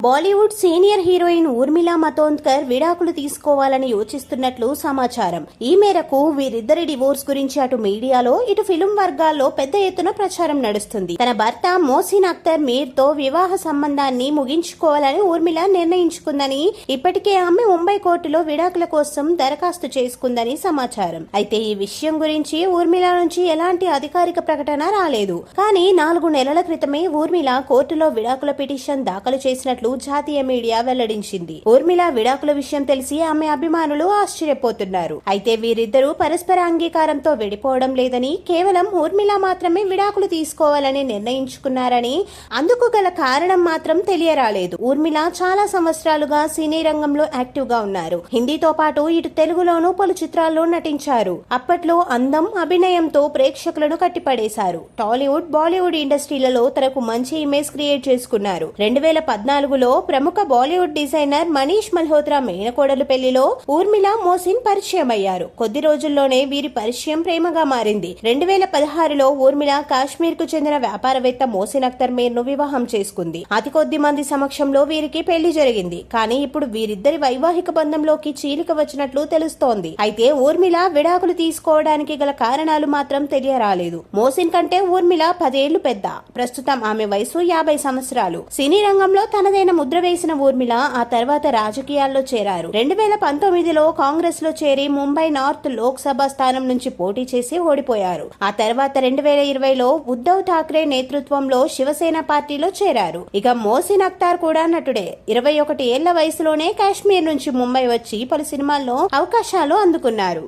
Bollywood senior heroine Urmila Matondkar విడాకులు తీసుకోవాలని యోచిస్తున్నట్లు సమాచారం. ఈ మేరకు వీరిద్దరి డివోర్స్ గురించి అటు మీడియాలో ఇటు ఫిల్మ్ వర్గాల్లో పెద్ద ఎత్తున ప్రచారం నడుస్తుంది. తన భర్త మోసిన్ అఖ్తర్ మీర్ తో వివాహ సంబంధాన్ని ముగించుకోవాలని ఊర్మిళ నిర్ణయించుకుందని, ఇప్పటికే ఆమె ముంబై కోర్టులో విడాకుల కోసం దరఖాస్తు చేసుకుందని సమాచారం. అయితే ఈ విషయం గురించి ఊర్మిళ నుంచి ఎలాంటి అధికారిక ప్రకటన రాలేదు. కానీ 4 నెలల క్రితమే ఊర్మిళ కోర్టులో విడాకుల పిటిషన్ దాఖలు చేసినట్లు జాతీయ మీడియా వెల్లడించింది. ఊర్మిళ విడాకుల విషయం తెలిసి ఆమె అభిమానులు ఆశ్చర్యపోతున్నారు. అయితే వీరిద్దరూ పరస్పర అంగీకారంతో విడిపోవడం లేదని, కేవలం ఊర్మిళ మాత్రమే విడాకులు తీసుకోవాలని నిర్ణయించుకున్నారని, అందుకు గల కారణం మాత్రం తెలియరాలేదు. ఊర్మిళ చాలా సంవత్సరాలుగా సినీ రంగంలో యాక్టివ్ గా ఉన్నారు. హిందీతో పాటు ఇటు తెలుగులోనూ పలు చిత్రాల్లో నటించారు. అప్పట్లో అందం, అభినయంతో ప్రేక్షకులను కట్టిపడేశారు. టాలీవుడ్, బాలీవుడ్ ఇండస్ట్రీలలో తనకు మంచి ఇమేజ్ క్రియేట్ చేసుకున్నారు. 2014 ప్రముఖ బాలీవుడ్ డిజైనర్ మనీష్ మల్హోత్రా మేనకోడలు పెళ్లిలో ఊర్మిళ, మోసిన్ పరిచయం అయ్యారు. కొద్ది రోజుల్లోనే వీరి పరిచయం ప్రేమగా మారింది. 2016లో ఊర్మిళ కాశ్మీర్ కు చెందిన వ్యాపారవేత్త మోసిన్ అఖ్తర్ మీర్ ను వివాహం చేసుకుంది. అతి కొద్ది మంది సమక్షంలో వీరికి పెళ్లి జరిగింది. కానీ ఇప్పుడు వీరిద్దరి వైవాహిక బంధంలోకి చీలిక వచ్చినట్లు తెలుస్తోంది. అయితే ఊర్మిళ విడాకులు తీసుకోవడానికి గల కారణాలు మాత్రం తెలియరాలేదు. మోసిన్ కంటే ఊర్మిళ 10 ఏళ్లు పెద్ద. ప్రస్తుతం ఆమె వయసు 50 సంవత్సరాలు. సినీ రంగంలో తనదైన ముద్ర వేసిన ఊర్మిళ ఆ తర్వాత రాజకీయాల్లో చేరారు. 2019లో కాంగ్రెస్ లో చేరి ముంబై నార్త్ లోక్ సభ స్థానం నుంచి పోటీ చేసి ఓడిపోయారు. ఆ తర్వాత 2020లో ఉద్ధవ్ ఠాక్రే నేతృత్వంలో శివసేన పార్టీలో చేరారు. ఇక మోసిన్ అఖ్తర్ కూడా నటుడే. 21 ఏళ్ల వయసులోనే కాశ్మీర్ నుంచి ముంబై వచ్చి పలు సినిమాల్లో అవకాశాలు అందుకున్నారు.